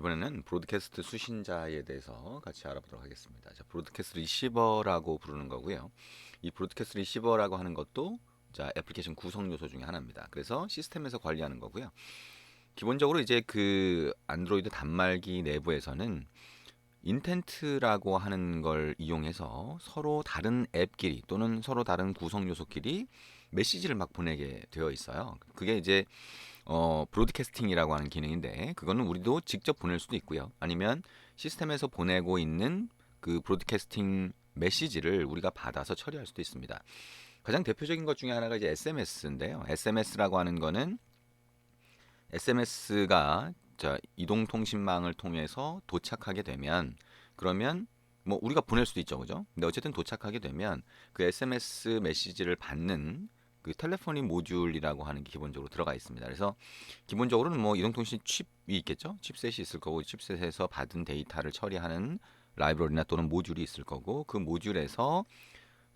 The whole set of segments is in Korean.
이번에는 브로드캐스트 수신자에 대해서 같이 알아보도록 하겠습니다. 자, 브로드캐스트 리시버라고 부르는 거고요. 이 브로드캐스트 리시버라고 하는 것도 자, 애플리케이션 구성 요소 중에 하나입니다. 그래서 시스템에서 관리하는 거고요. 기본적으로 이제 그 안드로이드 단말기 내부에서는 인텐트라고 하는 걸 이용해서 서로 다른 앱끼리 또는 서로 다른 구성 요소끼리 메시지를 막 보내게 되어 있어요. 그게 이제 브로드캐스팅이라고 하는 기능인데 그거는 우리도 직접 보낼 수도 있고요. 아니면 시스템에서 보내고 있는 그 브로드캐스팅 메시지를 우리가 받아서 처리할 수도 있습니다. 가장 대표적인 것 중에 하나가 이제 SMS인데요. SMS라고 하는 거는 SMS가 이동통신망을 통해서 도착하게 되면 그러면 뭐 우리가 보낼 수도 있죠, 그죠? 근데 어쨌든 도착하게 되면 그 SMS 메시지를 받는 그 텔레포니 모듈이라고 하는 게 기본적으로 들어가 있습니다. 그래서 기본적으로는 뭐 이동통신 칩이 있겠죠? 칩셋이 있을 거고 칩셋에서 받은 데이터를 처리하는 라이브러리나 또는 모듈이 있을 거고 그 모듈에서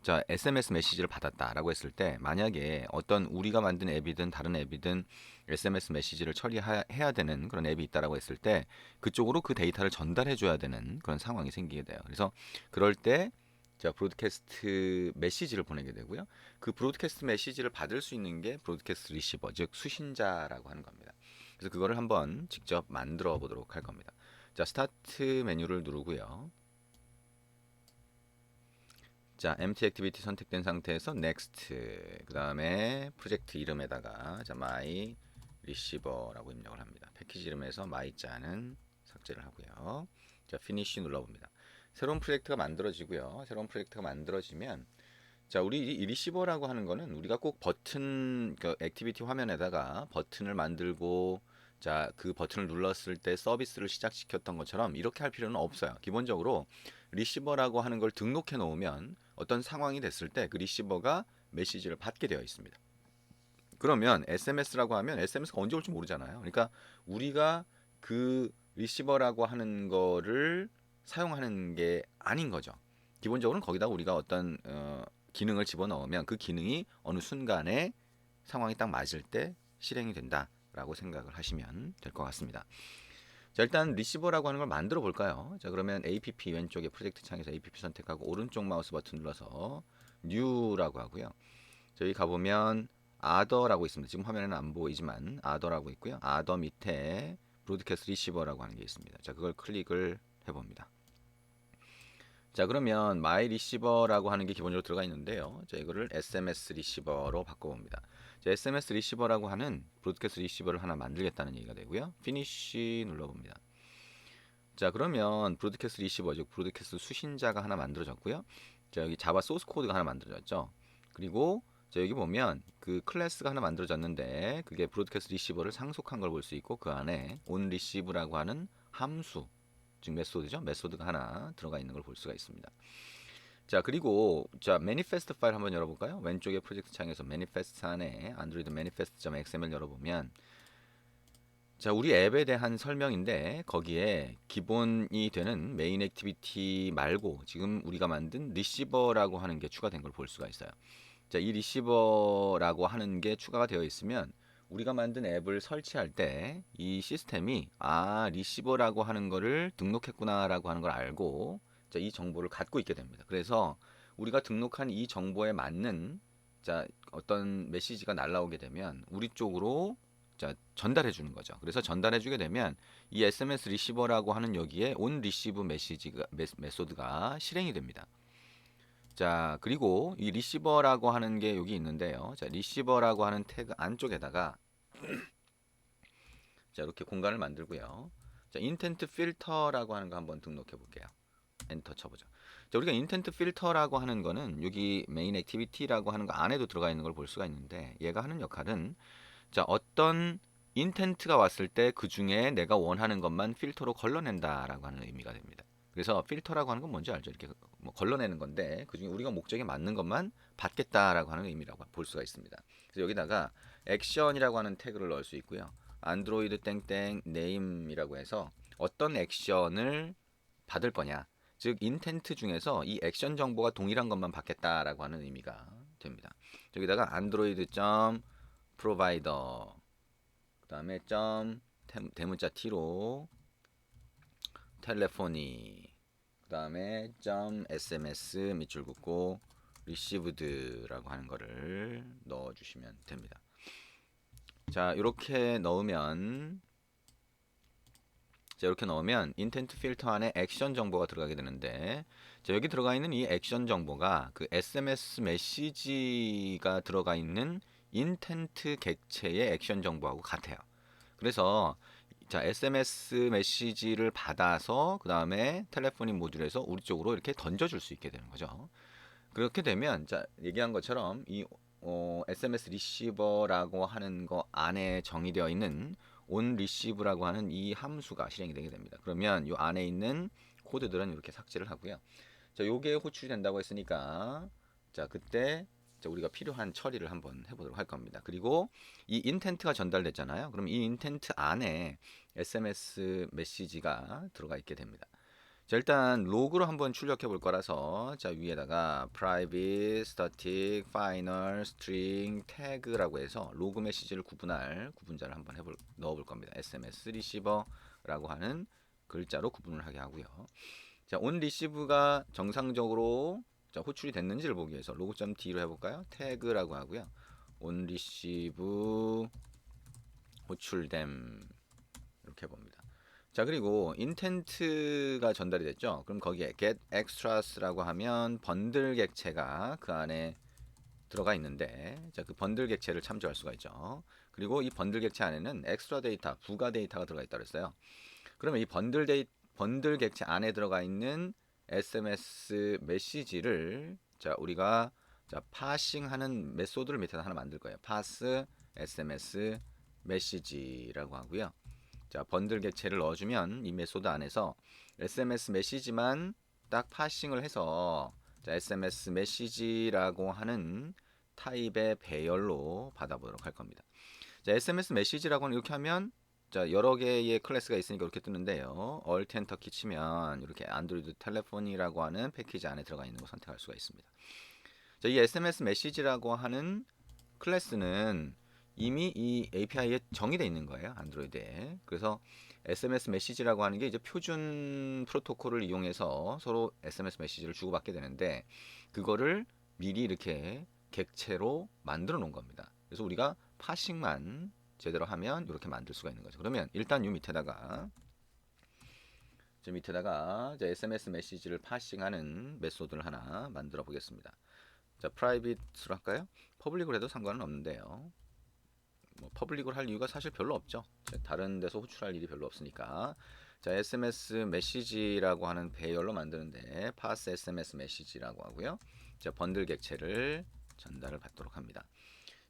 자, SMS 메시지를 받았다라고 했을 때 만약에 어떤 우리가 만든 앱이든 다른 앱이든 SMS 메시지를 처리해야 되는 그런 앱이 있다라고 했을 때 그쪽으로 그 데이터를 전달해 줘야 되는 그런 상황이 생기게 돼요. 그래서 그럴 때 자, 브로드캐스트 메시지를 보내게 되고요. 그 브로드캐스트 메시지를 받을 수 있는 게 브로드캐스트 리시버, 즉 수신자라고 하는 겁니다. 그래서 그거를 한번 직접 만들어 보도록 할 겁니다. 자, 스타트 메뉴를 누르고요. 자, empty activity 선택된 상태에서 next 그 다음에 프로젝트 이름에다가 자, my receiver라고 입력을 합니다. 패키지 이름에서 my자는 삭제를 하고요. 자, finish 눌러봅니다. 새로운 프로젝트가 만들어지고요. 새로운 프로젝트가 만들어지면 자, 우리 이 리시버라고 하는 거는 우리가 꼭 버튼 그 액티비티 화면에다가 버튼을 만들고 자, 그 버튼을 눌렀을 때 서비스를 시작시켰던 것처럼 이렇게 할 필요는 없어요. 기본적으로 리시버라고 하는 걸 등록해 놓으면 어떤 상황이 됐을 때 그 리시버가 메시지를 받게 되어 있습니다. 그러면 SMS라고 하면 SMS가 언제 올지 모르잖아요. 그러니까 우리가 그 리시버라고 하는 거를 사용하는 게 아닌 거죠. 기본적으로는 거기다 우리가 어떤 기능을 집어넣으면 그 기능이 어느 순간에 상황이 딱 맞을 때 실행이 된다라고 생각을 하시면 될 것 같습니다. 자, 일단 리시버라고 하는 걸 만들어 볼까요? 자, 그러면 APP 왼쪽에 프로젝트 창에서 APP 선택하고 오른쪽 마우스 버튼 눌러서 New라고 하고요. 저기 가보면 Other라고 있습니다. 지금 화면에는 안 보이지만 Other라고 있고요. Other 밑에 브로드캐스트 리시버라고 하는 게 있습니다. 자, 그걸 클릭을 해봅니다. 자, 그러면 My Receiver라고 하는 게 기본적으로 들어가 있는데요. 자, 이거를 SMS 리시버로 바꿔봅니다. 자, SMS 리시버라고 하는 브로드캐스트 리시버를 하나 만들겠다는 얘기가 되고요. Finish 눌러봅니다. 자, 그러면 브로드캐스트 리시버, 즉 브로드캐스트 수신자가 하나 만들어졌고요. 자, 여기 자바 소스 코드가 하나 만들어졌죠. 그리고 자, 여기 보면 그 클래스가 하나 만들어졌는데 그게 브로드캐스트 리시버를 상속한 걸 볼 수 있고 그 안에 on receive라고 하는 함수, 즉 메소드죠. 메소드가 하나 들어가 있는 걸 볼 수가 있습니다. 자, 그리고 자, 매니페스트 파일 한번 열어볼까요? 왼쪽에 프로젝트 창에서 매니페스트 안에 안드로이드 manifest.xml 열어보면 자, 우리 앱에 대한 설명인데 거기에 기본이 되는 메인 액티비티 말고 지금 우리가 만든 리시버라고 하는 게 추가된 걸 볼 수가 있어요. 자, 이 리시버라고 하는 게 추가가 되어 있으면 우리가 만든 앱을 설치할 때 이 시스템이 아, 리시버라고 하는 거를 등록했구나라고 하는 걸 알고 자, 이 정보를 갖고 있게 됩니다. 그래서 우리가 등록한 이 정보에 맞는 자, 어떤 메시지가 날라오게 되면 우리 쪽으로 자, 전달해 주는 거죠. 그래서 전달해 주게 되면 이 SMS 리시버라고 하는 여기에 온 리시브 메시지가 메소드가 실행이 됩니다. 자, 그리고 이 리시버라고 하는 게 여기 있는데요. 자, 리시버라고 하는 태그 안쪽에다가 자, 이렇게 공간을 만들고요. 자, 인텐트 필터라고 하는 거 한번 등록해 볼게요. 엔터 쳐보죠. 자, 우리가 인텐트 필터라고 하는 거는 여기 메인 액티비티라고 하는 거 안에도 들어가 있는 걸 볼 수가 있는데 얘가 하는 역할은 자, 어떤 인텐트가 왔을 때 그 중에 내가 원하는 것만 필터로 걸러낸다라고 하는 의미가 됩니다. 그래서 필터라고 하는 건 뭔지 알죠? 이렇게 뭐 걸러내는 건데 그 중에 우리가 목적에 맞는 것만 받겠다라고 하는 의미라고 볼 수가 있습니다. 그래서 여기다가 액션이라고 하는 태그를 넣을 수 있고요. 안드로이드 땡땡 네임이라고 해서 어떤 액션을 받을 거냐. 즉 인텐트 중에서 이 액션 정보가 동일한 것만 받겠다라고 하는 의미가 됩니다. 여기다가 안드로이드 점 프로바이더 그 다음에 점 대문자 t로 텔레포니 그 다음에 .sms 밑줄 긋고 received라고 하는 거를 넣어주시면 됩니다. 자, 이렇게 넣으면 인텐트 필터 안에 액션 정보가 들어가게 되는데, 자, 여기 들어가 있는 이 액션 정보가 그 SMS 메시지가 들어가 있는 인텐트 객체의 액션 정보하고 같아요. 그래서 자, SMS 메시지를 받아서 그 다음에 텔레포니 모듈에서 우리 쪽으로 이렇게 던져줄 수 있게 되는 거죠. 그렇게 되면 자, 얘기한 것처럼 이 SMS 리시버라고 하는 거 안에 정의되어 있는 on receive라고 하는 이 함수가 실행이 되게 됩니다. 그러면 이 안에 있는 코드들은 이렇게 삭제를 하고요. 자, 요게 호출이 된다고 했으니까 자, 그때 자, 우리가 필요한 처리를 한번 해보도록 할 겁니다. 그리고 이 인텐트가 전달됐잖아요. 그럼 이 인텐트 안에 SMS 메시지가 들어가 있게 됩니다. 자, 일단 로그로 한번 출력해 볼 거라서 자, 위에다가 private, static, final, string, tag라고 해서 로그 메시지를 구분할 구분자를 한번 넣어 볼 겁니다. SMS receiver라고 하는 글자로 구분을 하게 하고요. 자, on receive가 정상적으로 자, 호출이 됐는지를 보기 위해서 로그.d로 해볼까요? tag라고 하고요. on receive 호출됨 이렇게 해봅니다. 자, 그리고 인텐트가 전달이 됐죠. 그럼 거기에 get extras라고 하면 번들 객체가 그 안에 들어가 있는데, 자, 그 번들 객체를 참조할 수가 있죠. 그리고 이 번들 객체 안에는 엑스트라 데이터, 부가 데이터가 들어가 있다고 했어요. 그러면 이 번들 객체 안에 들어가 있는 SMS 메시지를 자, 우리가 자, 파싱하는 메소드를 밑에다 하나 만들 거예요. pass SMS 메시지라고 하고요. 자, 번들 객체를 넣어주면 이 메소드 안에서 SMS 메시지만 딱 파싱을 해서 자, SMS 메시지라고 하는 타입의 배열로 받아보도록 할 겁니다. 자, SMS 메시지라고는 이렇게 하면 자, 여러 개의 클래스가 있으니까 이렇게 뜨는데요. Alt Enter 키 치면 이렇게 안드로이드 텔레폰이라고 하는 패키지 안에 들어가 있는 거 선택할 수가 있습니다. 자, 이 SMS 메시지라고 하는 클래스는 이미 이 API에 정의되어 있는 거예요. 안드로이드에. 그래서 SMS 메시지라고 하는 게 이제 표준 프로토콜을 이용해서 서로 SMS 메시지를 주고받게 되는데, 그거를 미리 이렇게 객체로 만들어 놓은 겁니다. 그래서 우리가 파싱만 제대로 하면 이렇게 만들 수가 있는 거죠. 그러면 일단 이 밑에다가 SMS 메시지를 파싱하는 메소드를 하나 만들어 보겠습니다. 자, 프라이빗으로 할까요? 퍼블릭으로 해도 상관은 없는데요. 뭐 퍼블릭으로 할 이유가 사실 별로 없죠. 다른 데서 호출할 일이 별로 없으니까. 자, SMS 메시지라고 하는 배열로 만드는데 pass SMS 메시지라고 하고요. 자, 번들 객체를 전달을 받도록 합니다.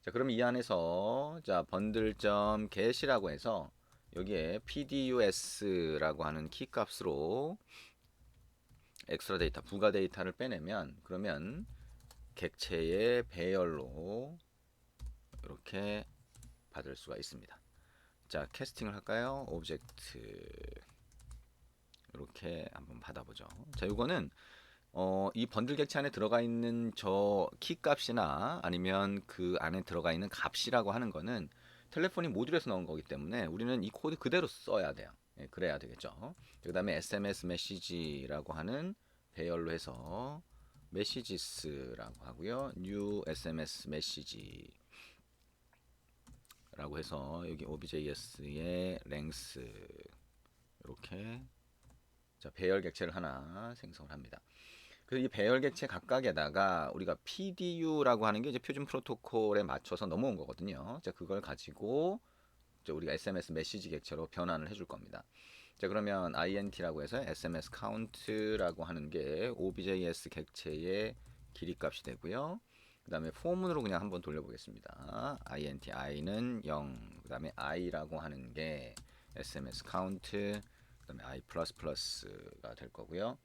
자, 그럼 이 안에서 자, bundle.get이라고 해서 여기에 pdus라고 하는 키 값으로 엑스트라 데이터, 부가 데이터를 빼내면 그러면 객체의 배열로 이렇게 받을 수가 있습니다. 자, 캐스팅을 할까요? 오브젝트 이렇게 한번 받아보죠. 자, 이거는 이 번들 객체 안에 들어가 있는 저 키 값이나 아니면 그 안에 들어가 있는 값이라고 하는 거는 텔레포니 모듈에서 나온 거기 때문에 우리는 이 코드 그대로 써야 돼요. 예, 그래야 되겠죠. 그 다음에 SMS 메시지라고 하는 배열로 해서 메시지스라고 하고요. new SMS 메시지 라고 해서 여기 OBJS의 length 이렇게 자, 배열 객체를 하나 생성을 합니다. 그래서 이 배열 객체 각각에다가 우리가 PDU라고 하는 게 이제 표준 프로토콜에 맞춰서 넘어온 거거든요. 자, 그걸 가지고 우리가 SMS 메시지 객체로 변환을 해줄 겁니다. 자, 그러면 int라고 해서 SMS count라고 하는 게 OBJS 객체의 길이 값이 되고요. 그 다음에 포문으로 그냥 한번 돌려보겠습니다. int, i는 0, 그 다음에 i라고 하는 게 SMS count, 그 다음에 i++가 될 거고요.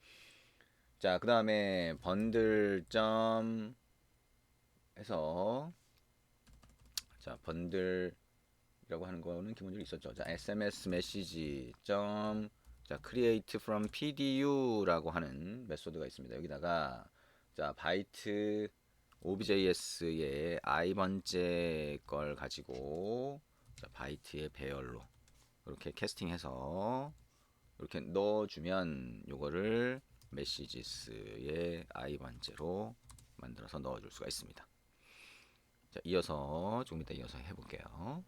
자, 그 다음에 번들 점 해서 자, 번들이라고 하는 거는 기본적으로 있었죠. 자, SMS 메시지 점 자, create from pdu라고 하는 메소드가 있습니다. 여기다가 자, 바이트 OBJS의 i번째 걸 가지고 자, 바이트의 배열로 이렇게 캐스팅해서 이렇게 넣어주면 요거를 메시지스의 i 번째로 만들어서 넣어줄 수가 있습니다. 자, 이어서 조금 이따 이어서 해볼게요.